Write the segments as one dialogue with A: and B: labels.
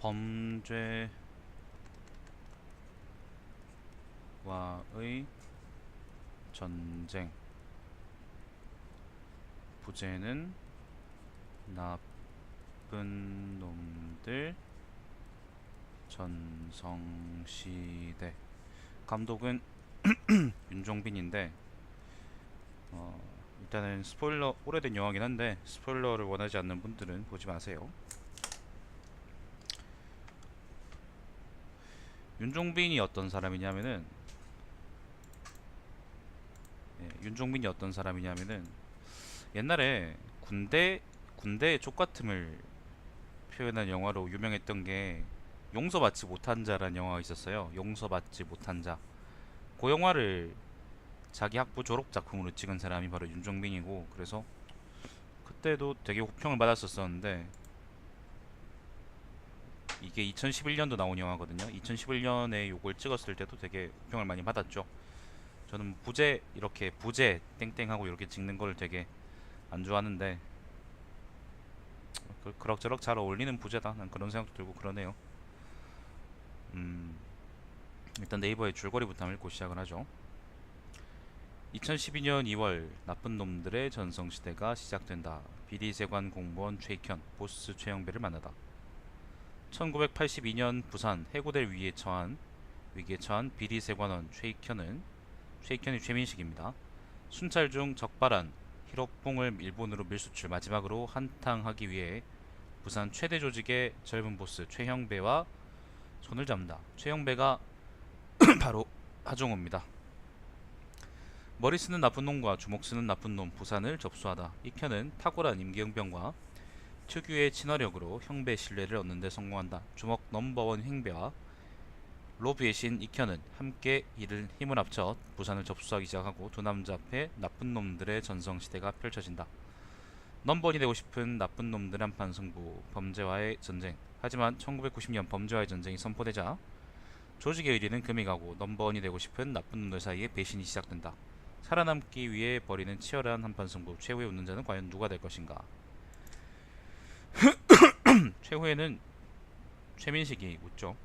A: 범죄와의 전쟁. 부제는 나쁜 놈들 전성시대. 감독은 윤종빈인데 일단은 스포일러, 오래된 영화긴 한데 스포일러를 원하지 않는 분들은 보지 마세요. 윤종빈이 어떤 사람이냐면은 윤종빈이 어떤 사람이냐면은 옛날에 군대의 족같음을 표현한 영화로 유명했던 게 용서받지 못한 자라는 영화가 있었어요. 용서받지 못한 자. 그 영화를 자기 학부 졸업 작품으로 찍은 사람이 바로 윤종빈이고, 그래서 그때도 되게 호평을 받았었었는데, 이게 2011년도 나온 영화거든요. 2011년에 요걸 찍었을 때도 되게 호평을 많이 받았죠. 저는 부제, 이렇게 부제 땡땡하고 이렇게 찍는 걸 되게 안 좋아하는데 그럭저럭 잘 어울리는 부제다, 난 그런 생각도 들고 그러네요. 일단 네이버의 줄거리부터 한번 읽고 시작을 하죠. 2012년 2월 나쁜 놈들의 전성시대가 시작된다. 비리세관 공무원 최익현, 보스 최영배를 만나다. 1982년 부산 해고될 위기에 처한 비리세관원 최익현이 최민식입니다. 순찰 중 적발한 히로뽕을 일본으로 밀수출, 마지막으로 한탕하기 위해 부산 최대 조직의 젊은 보스 최형배와 손을 잡는다. 최형배가 바로 하종호입니다. 머리 쓰는 나쁜 놈과 주먹 쓰는 나쁜 놈 부산을 접수하다. 익현은 탁월한 임기응변과 특유의 친화력으로 형배 신뢰를 얻는 데 성공한다. 주먹 넘버원 형배와 로비의 신 익현은 함께 힘을 합쳐 부산을 접수하기 시작하고 두 남자 앞에 나쁜 놈들의 전성시대가 펼쳐진다. 넘버원이 되고 싶은 나쁜 놈들 한판 승부, 범죄와의 전쟁. 하지만 1990년 범죄와의 전쟁이 선포되자 조직의 의리는 금이 가고 넘버원이 되고 싶은 나쁜 놈들 사이에 배신이 시작된다. 살아남기 위해 벌이는 치열한 한판 승부. 최후의 웃는 자는 과연 누가 될 것인가? 최후에는 최민식이 웃죠.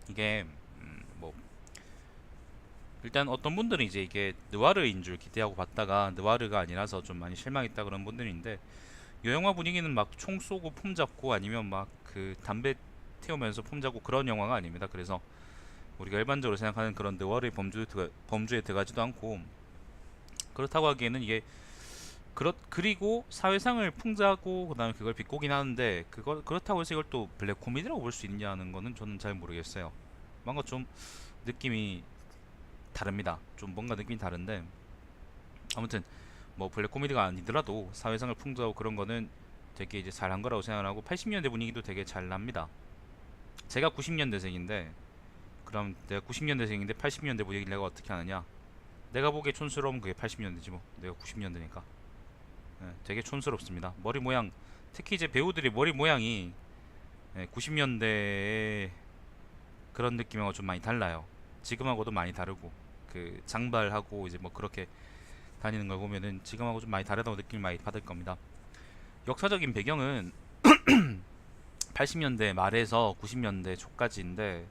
A: 이게 뭐 일단 어떤 분들은 이제 이게 느와르인 줄 기대하고 봤다가 느와르가 아니라서 좀 많이 실망했다 그런 분들인데, 이 영화 분위기는 막 총 쏘고 폼 잡고 아니면 막 그 담배 태우면서 폼 잡고 그런 영화가 아닙니다. 그래서 우리가 일반적으로 생각하는 그런 느와르의 범주에 들어가지도 않고, 그렇다고 하기에는 이게 그리고 사회상을 풍자하고 그다음에 그걸 비꼬긴 하는데, 그렇다고 해서 이걸 또 블랙 코미디라고 볼 수 있냐는 거는 저는 잘 모르겠어요. 뭔가 좀 느낌이 다릅니다. 좀 뭔가 느낌이 다른데, 아무튼 뭐 블랙 코미디가 아니더라도 사회상을 풍자하고 그런 거는 되게 이제 잘한 거라고 생각하고, 80년대 분위기도 되게 잘 납니다. 제가 90년대생인데, 그럼 내가 90년대생인데 80년대 분위기를 내가 어떻게 하느냐? 내가 보기에 촌스러우면 그게 80년대지 뭐. 내가 90년대니까. 되게 촌스럽습니다. 머리 모양, 특히 이제 배우들이 머리 모양이 90년대의 그런 느낌하고 좀 많이 달라요. 지금하고도 많이 다르고, 그 장발하고 이제 뭐 그렇게 다니는 걸 보면은 지금하고 좀 많이 다르다고 느낌을 많이 받을 겁니다. 역사적인 배경은 80년대 말에서 90년대 초까지인데,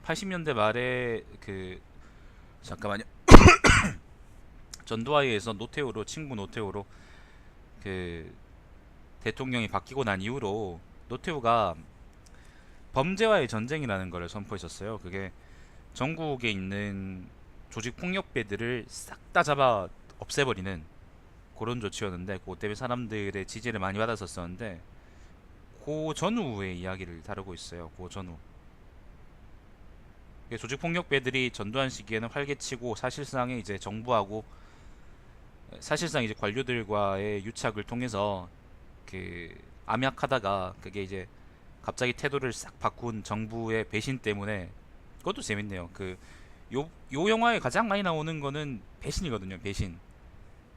A: 80년대 말에 그 잠깐만요. 전두환에서 친구 노태우로 그 대통령이 바뀌고 난 이후로 노태우가 범죄와의 전쟁이라는 것을 선포했었어요. 그게 전국에 있는 조직 폭력배들을 싹 다 잡아 없애버리는 그런 조치였는데, 그것 때문에 사람들의 지지를 많이 받았었는데, 그 전후의 이야기를 다루고 있어요. 그 전후. 조직 폭력배들이 전두환 시기에는 활개치고 사실상 이제 관료들과의 유착을 통해서 그 암약하다가, 그게 이제 갑자기 태도를 싹 바꾼 정부의 배신 때문에. 그것도 재밌네요. 요 영화에 가장 많이 나오는 거는 배신이거든요. 배신.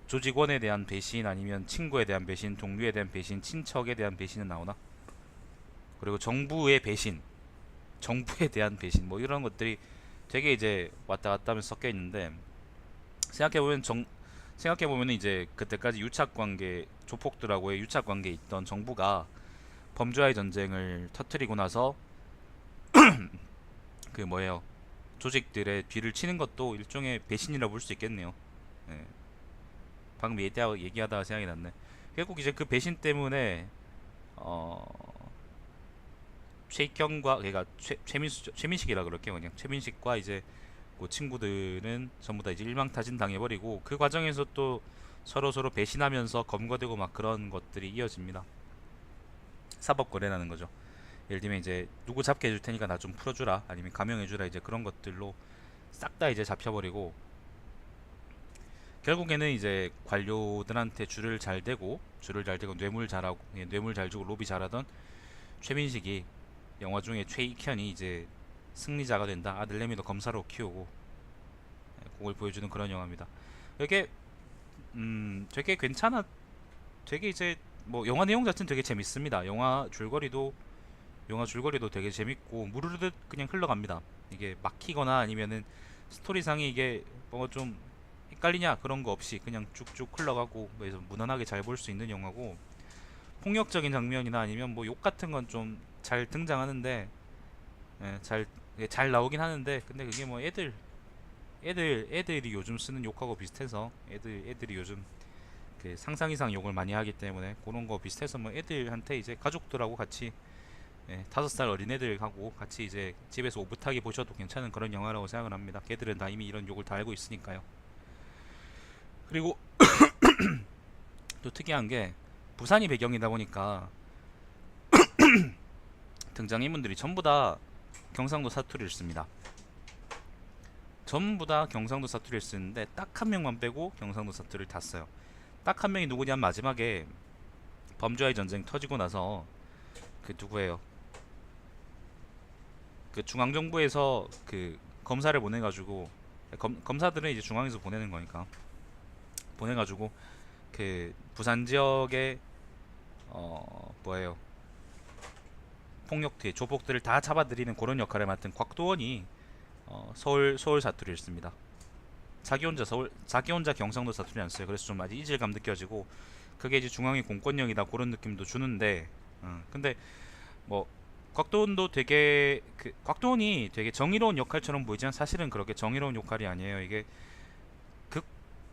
A: 조직원에 대한 배신, 아니면 친구에 대한 배신, 동료에 대한 배신, 친척에 대한 배신은 나오나? 그리고 정부의 배신, 정부에 대한 배신, 뭐 이런 것들이 되게 이제 왔다 갔다 하면서 섞여 있는데, 생각해보면 이제 그때까지 조폭들하고의 유착관계에 있던 정부가 범죄와의 전쟁을 터트리고 나서 그 뭐예요, 조직들의 뒤를 치는 것도 일종의 배신이라 볼 수 있겠네요. 예. 방금 얘기하다가 생각이 났네. 결국 이제 그 배신 때문에 어 최익경과, 그러니까 최민식이라 그럴게요. 그냥 최민식과 이제 그 친구들은 전부 다 이제 일망타진 당해버리고, 그 과정에서 또 서로 배신하면서 검거되고 막 그런 것들이 이어집니다. 사법 거래라는 거죠. 예를 들면 이제 누구 잡게 해줄 테니까 나 좀 풀어주라, 아니면 감형해주라, 이제 그런 것들로 싹 다 이제 잡혀버리고, 결국에는 이제 관료들한테 줄을 잘 대고 뇌물 잘하고, 뇌물 잘 주고 로비 잘하던 최민식이, 영화 중에 최익현이 이제 승리자가 된다. 아들 레미도 검사로 키우고, 그걸 보여주는 그런 영화입니다. 이게 되게 괜찮아. 되게 이제 뭐 영화 내용 자체는 되게 재밌습니다. 영화 줄거리도 되게 재밌고 무르르듯 그냥 흘러갑니다. 이게 막히거나 아니면은 스토리상이 이게 뭐 좀 헷갈리냐 그런 거 없이 그냥 쭉쭉 흘러가고, 그래서 무난하게 잘 볼 수 있는 영화고, 폭력적인 장면이나 아니면 뭐 욕 같은 건 좀 잘 등장하는데, 예, 잘 나오긴 하는데, 근데 그게 뭐 애들이 요즘 쓰는 욕하고 비슷해서, 애들이 요즘 그 상상 이상 욕을 많이 하기 때문에 그런 거 비슷해서, 뭐 애들한테 이제 가족들하고 같이, 예, 5살 어린애들하고 같이 이제 집에서 오붓하게 보셔도 괜찮은 그런 영화라고 생각을 합니다. 걔들은 다 이미 이런 욕을 다 알고 있으니까요. 그리고 또 특이한 게, 부산이 배경이다 보니까 등장인물들이 전부 다 경상도 사투리를 씁니다. 전부 다 경상도 사투리를 쓰는데 딱 한 명만 빼고 경상도 사투리를 다 써요. 딱 한 명이 누구냐면, 마지막에 범죄와의 전쟁 터지고 나서 그 누구예요? 그 중앙정부에서 그 검사를 보내가지고, 검사들은 이제 중앙에서 보내는 거니까, 보내가지고 그 부산 지역의 뭐예요, 폭력들 조폭들을 다 잡아들이는 그런 역할을 맡은 곽도원이 서울 사투리를 씁니다. 자기 혼자 경상도 사투리 안 써요. 그래서 좀 아직 이질감 느껴지고, 그게 이제 중앙의 공권력이다 그런 느낌도 주는데, 근데 뭐 곽도원이 되게 정의로운 역할처럼 보이지만 사실은 그렇게 정의로운 역할이 아니에요. 이게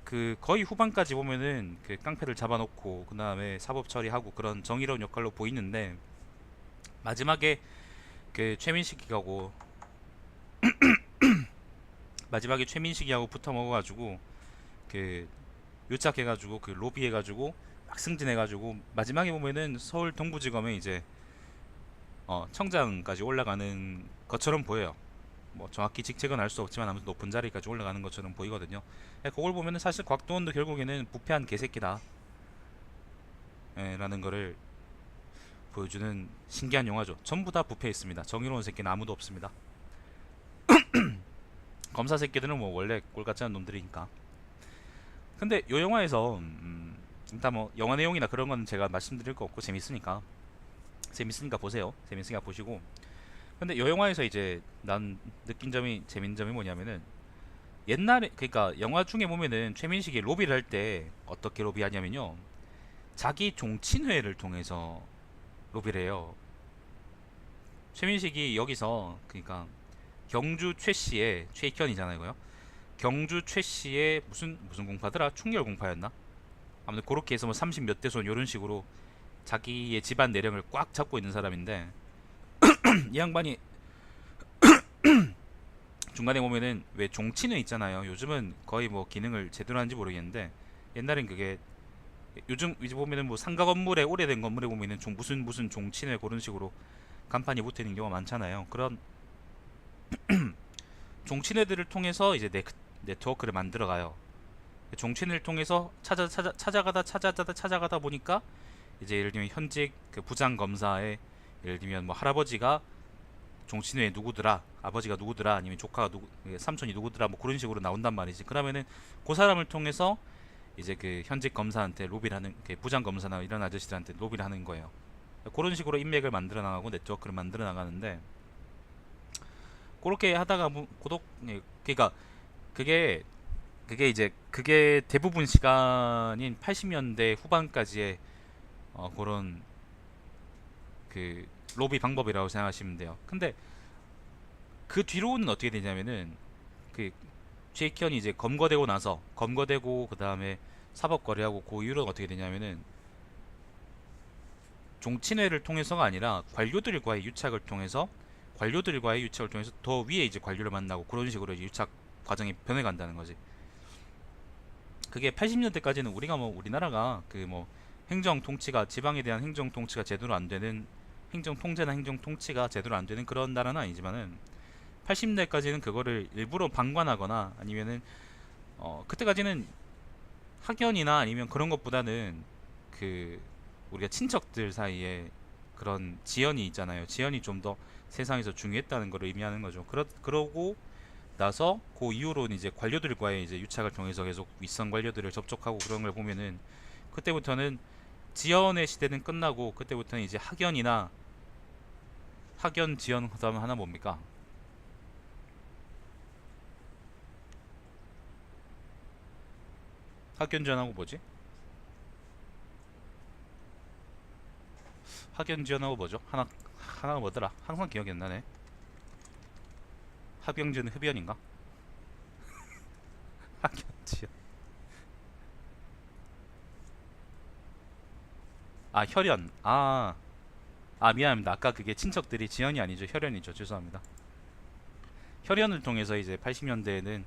A: 그 거의 후반까지 보면은 그 깡패들 잡아놓고 그 다음에 사법 처리하고 그런 정의로운 역할로 보이는데, 마지막에 그 최민식이하고 붙어 먹어가지고, 그 요착해가지고 그 로비해가지고 막 승진해가지고, 마지막에 보면은 서울 동부지검에 이제 청장까지 올라가는 것처럼 보여요. 뭐 정확히 직책은 알 수 없지만 아무튼 높은 자리까지 올라가는 것처럼 보이거든요. 그걸 보면은 사실 곽도원도 결국에는 부패한 개새끼다, 라는 거를 보여주는 신기한 영화죠. 전부 다 부패했습니다. 정의로운 새끼는 아무도 없습니다. 검사 새끼들은 뭐 원래 꼴같지 않은 놈들이니까. 근데 요 영화에서 일단 뭐 영화 내용이나 그런 건 제가 말씀드릴 거 없고, 재밌으니까 보세요. 재밌으니까 보시고. 근데 요 영화에서 이제 난 느낀 점이, 재밌는 점이 뭐냐면은, 옛날에, 그러니까 영화 중에 보면은 최민식이 로비를 할 때 어떻게 로비하냐면요, 자기 종친회를 통해서 로비를 해요. 최민식이 여기서, 그러니까 경주 최 씨의, 최익현이잖아요 이거요. 경주 최 씨의 무슨 공파더라, 충렬 공파였나, 아무튼 그렇게 해서 뭐 30 몇 대손 이런 식으로 자기의 집안 내령을 꽉 잡고 있는 사람인데, 이 양반이 중간에 보면은 왜 종친회 있잖아요. 요즘은 거의 뭐 기능을 제대로 하는지 모르겠는데, 옛날엔 그게, 요즘 이제 보면은 뭐 상가 건물에, 오래된 건물에 보면은 무슨 종친회 그런 식으로 간판이 붙어 있는 경우가 많잖아요. 그런 종친회들을 통해서 이제 네트워크를 만들어 가요. 종친회를 통해서 찾아가다 보니까, 이제 예를 들면 현직 그 부장 검사의, 예를 들면 뭐 할아버지가 종친회 누구더라, 아버지가 누구더라, 아니면 조카가 누구, 삼촌이 누구더라, 뭐 그런 식으로 나온단 말이지. 그러면은 그 사람을 통해서 이제 그 현직 검사한테 로비를 하는, 그 부장 검사나 이런 아저씨들한테 로비를 하는 거예요. 그런 식으로 인맥을 만들어 나가고 네트워크를 만들어 나가는데, 그렇게 하다가 뭐 그러니까 그게 그게 대부분 시간인 80년대 후반까지의 그런 그 로비 방법이라고 생각하시면 돼요. 근데 그 뒤로는 어떻게 되냐면은 그 제이키언이 이제 검거되고 나서 검거되고 그 다음에 사법 거래하고 그 이후로는 어떻게 되냐면은 종친회를 통해서가 아니라 관료들과의 유착을 통해서 더 위에 이제 관료를 만나고 그런 식으로 이제 유착 과정이 변해간다는 거지. 그게 80년대까지는 우리가 뭐 우리나라가 그 뭐 행정 통치가 지방에 대한 행정 통치가 제대로 안 되는 행정 통제나 행정 통치가 제대로 안 되는 그런 나라는 아니지만은 80년대까지는 그거를 일부러 방관하거나 아니면은 그때까지는 학연이나 아니면 그런 것보다는 그 우리가 친척들 사이에 그런 지연이 있잖아요. 지연이 좀 더 세상에서 중요했다는 걸 의미하는 거죠. 그러고 나서 그 이후로는 이제 관료들과의 이제 유착을 통해서 계속 윗선 관료들을 접촉하고 그런 걸 보면은 그때부터는 지연의 시대는 끝나고 그때부터는 이제 학연이나 학연 지연 그다음 하나 뭡니까? 학연 지연하고 뭐지? 학연 지연하고 뭐죠? 하나가 뭐더라? 항상 기억이 안 나네. 학연지연 흡연인가? 학연 지연. 아 혈연. 미안합니다. 아까 그게 친척들이 지연이 아니죠. 혈연이죠. 죄송합니다. 혈연을 통해서 이제 80년대에는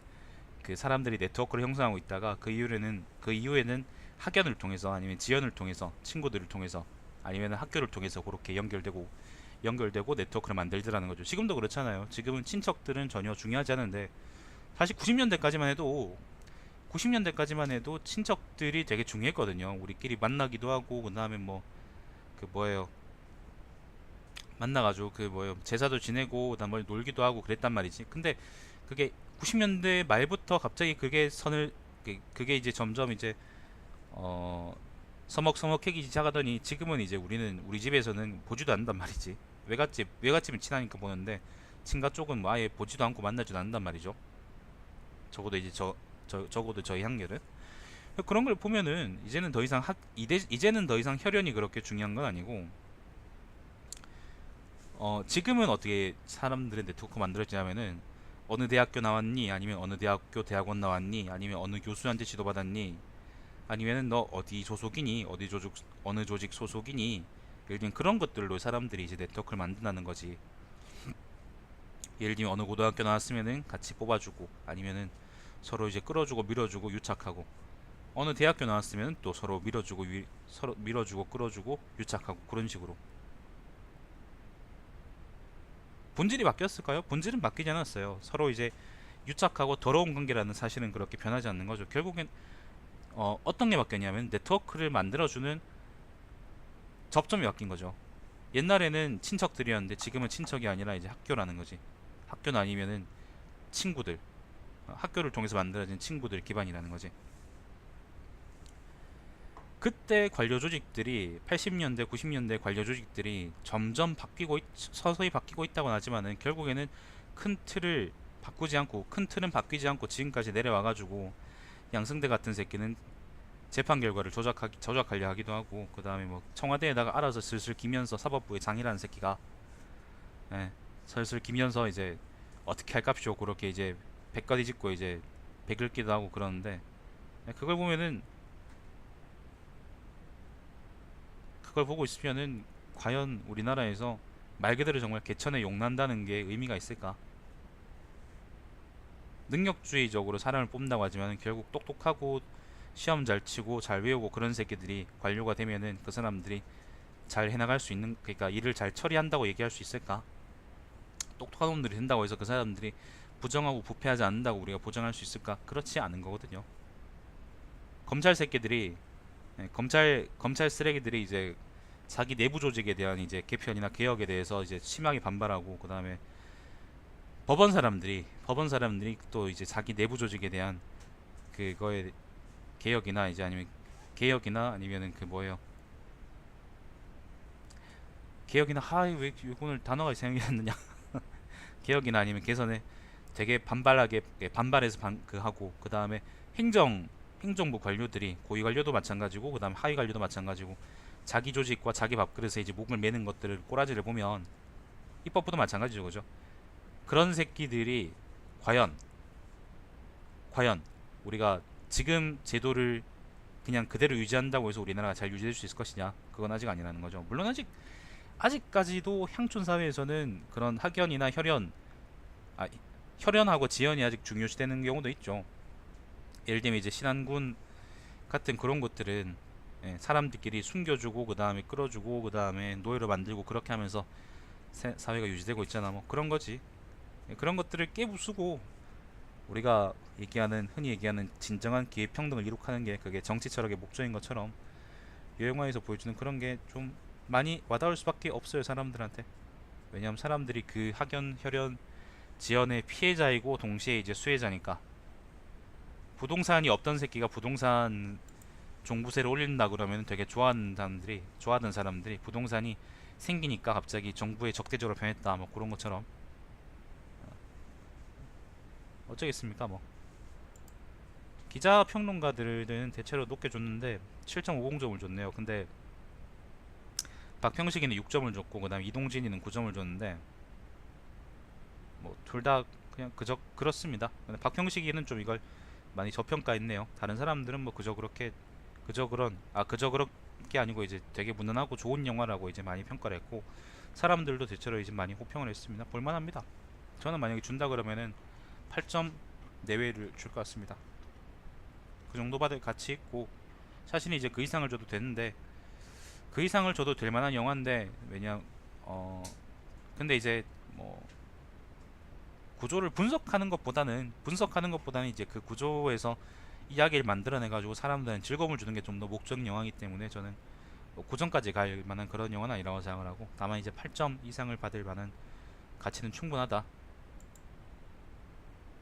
A: 그 사람들이 네트워크를 형성하고 있다가 그 이후에는 학연을 통해서 아니면 지연을 통해서 친구들을 통해서 아니면 학교를 통해서 그렇게 연결되고 네트워크를 만들더라는 거죠. 지금도 그렇잖아요. 지금은 친척들은 전혀 중요하지 않은데 사실 90년대까지만 해도 친척들이 되게 중요했거든요. 우리끼리 만나기도 하고 그다음에 뭐 그 뭐예요? 만나가지고 그 뭐예요? 제사도 지내고 그다음에 뭐 놀기도 하고 그랬단 말이지. 근데 그게 90년대 말부터 갑자기 그게 이제 점점 이제 어 서먹서먹해지기 시작하더니 지금은 이제 우리 집에서는 보지도 않는단 말이지. 외갓집은 친하니까 보는데 친가 쪽은 뭐 아예 보지도 않고 만나지도 않는단 말이죠. 적어도 이제 적어도 저희 학렬은 그런 걸 보면은 이제는 더 이상 혈연이 그렇게 중요한 건 아니고 지금은 어떻게 사람들의 네트워크 만들어지냐면은 어느 대학교 나왔니 아니면 어느 대학교 대학원 나왔니 아니면 어느 교수한테 지도받았니 아니면은 너 어디 소속이니 어느 조직 소속이니 예를 들면 그런 것들로 사람들이 이제 네트워크를 만든다는 거지. 예를 들면 어느 고등학교 나왔으면은 같이 뽑아주고 아니면은 서로 이제 끌어주고 밀어주고 유착하고 어느 대학교 나왔으면 또 서로 밀어주고 끌어주고 유착하고 그런 식으로 본질이 바뀌었을까요? 본질은 바뀌지 않았어요. 서로 이제 유착하고 더러운 관계라는 사실은 그렇게 변하지 않는 거죠. 결국엔 어떤 게 바뀌었냐면 네트워크를 만들어주는 접점이 바뀐 거죠. 옛날에는 친척들이었는데 지금은 친척이 아니라 이제 학교라는 거지. 학교는 아니면은 친구들, 학교를 통해서 만들어진 친구들 기반이라는 거지. 그때 관료 조직들이 80년대, 90년대 관료 조직들이 서서히 바뀌고 있다고는 하지만은 결국에는 큰 틀은 바뀌지 않고 지금까지 내려와가지고 양승대 같은 새끼는 재판 결과를 조작하려 하기도 하고 그 다음에 뭐 청와대에다가 알아서 슬슬 기면서 사법부의 장이라는 새끼가 예, 슬슬 기면서 이제 어떻게 할깝쇼 그렇게 이제 백과디 짓고 이제 백읽기도 하고 그러는데 그걸 보면은 그걸 보고 있으면은 과연 우리나라에서 말 그대로 정말 개천에 용난다는 게 의미가 있을까? 능력주의적으로 사람을 뽑는다고 하지만 결국 똑똑하고 시험 잘 치고 잘 외우고 그런 새끼들이 관료가 되면은 그 사람들이 잘 해나갈 수 있는 그러니까 일을 잘 처리한다고 얘기할 수 있을까? 똑똑한 놈들이 된다고 해서 그 사람들이 부정하고 부패하지 않는다고 우리가 보장할 수 있을까? 그렇지 않은 거거든요. 검찰 새끼들이 검찰 쓰레기들이 이제 자기 내부 조직에 대한 이제 개편이나 개혁에 대해서 이제 심하게 반발하고 그다음에 법원 사람들이 또 이제 자기 내부 조직에 대한 그거에 개혁이나 아니면은 그 뭐예요? 개혁이나 왜 오늘 단어가 생각이 안 나냐? 개혁이나 아니면 개선에 되게 반발해서 그 하고 그다음에 행정부 관료들이 고위 관료도 마찬가지고 그다음에 하위 관료도 마찬가지고 자기 조직과 자기 밥그릇에 이제 목을 매는 것들을 꼬라지를 보면 입법부도 마찬가지죠, 그죠? 그런 새끼들이 과연 과연 우리가 지금 제도를 그냥 그대로 유지한다고 해서 우리나라가 잘 유지될 수 있을 것이냐? 그건 아직 아니라는 거죠. 물론 아직까지도 향촌 사회에서는 그런 학연이나 아, 혈연하고 지연이 아직 중요시되는 경우도 있죠. 예를 들면 이제 신안군 같은 그런 곳들은 사람들끼리 숨겨주고 그 다음에 끌어주고 그 다음에 노예로 만들고 그렇게 하면서 사회가 유지되고 있잖아. 뭐 그런 거지. 그런 것들을 깨부수고 우리가 흔히 얘기하는 진정한 기회평등을 이룩하는 게 그게 정치 철학의 목적인 것처럼 이 영화에서 보여주는 그런 게 좀 많이 와닿을 수밖에 없어요, 사람들한테. 왜냐하면 사람들이 그 학연, 혈연, 지연의 피해자이고 동시에 이제 수혜자니까. 부동산이 없던 새끼가 부동산 종부세를 올린다 그러면 되게 좋아하던 사람들이 부동산이 생기니까 갑자기 정부에 적대적으로 변했다, 뭐 그런 것처럼. 어쩌겠습니까, 뭐. 기자 평론가들은 대체로 높게 줬는데 7.50점을 줬네요. 근데 박형식이는 6점을 줬고 그다음 이동진이는 9점을 줬는데 뭐 둘 다 그냥 그저 그렇습니다. 근데 박형식이는 좀 이걸 많이 저평가했네요. 다른 사람들은 뭐 그저 그렇게 아니고 이제 되게 무난하고 좋은 영화라고 이제 많이 평가를 했고 사람들도 대체로 이제 많이 호평을 했습니다. 볼만합니다. 저는 만약에 준다 그러면은 8점 내외를 줄 것 같습니다. 그 정도 받을 가치 있고 사실 이제 그 이상을 줘도 되는데 그 이상을 줘도 될 만한 영화인데 근데 이제 뭐 구조를 분석하는 것보다는 이제 그 구조에서 이야기를 만들어내 가지고 사람들은 즐거움을 주는 게 좀 더 목적인 영화이기 때문에 저는 뭐 9점까지 갈 만한 그런 영화는 아니라고 생각을 하고 다만 이제 8점 이상을 받을 만한 가치는 충분하다.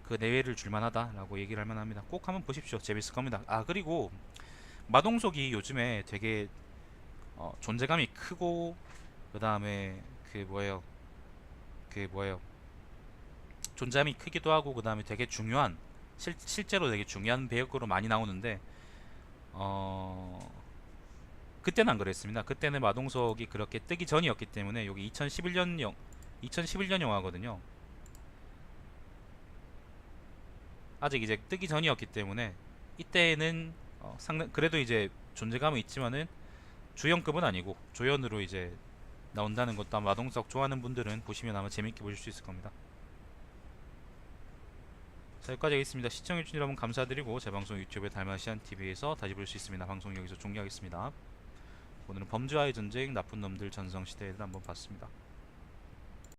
A: 그 내외를 줄 만하다라고 얘기를 할 만합니다. 꼭 한번 보십시오. 재밌을 겁니다. 아, 그리고 마동석이 요즘에 되게 존재감이 크고 그다음에 그 뭐예요 존재감이 크기도 하고 그다음에 되게 중요한 실제로 되게 중요한 배역으로 많이 나오는데 어 그때는 안 그랬습니다. 그때는 마동석이 그렇게 뜨기 전이었기 때문에 여기 2011년 영화거든요. 아직 이제 뜨기 전이었기 때문에 이때는 상당 그래도 이제 존재감은 있지만은 주연급은 아니고 조연으로 이제 나온다는 것도 아마 마동석 좋아하는 분들은 보시면 아마 재밌게 보실 수 있을 겁니다. 자, 여기까지 하겠습니다. 시청해주신 여러분 감사드리고 제 방송 유튜브에 달마시안TV에서 다시 볼 수 있습니다. 방송 여기서 종료하겠습니다. 오늘은 범죄와의 전쟁, 나쁜 놈들 전성시대를 한번 봤습니다.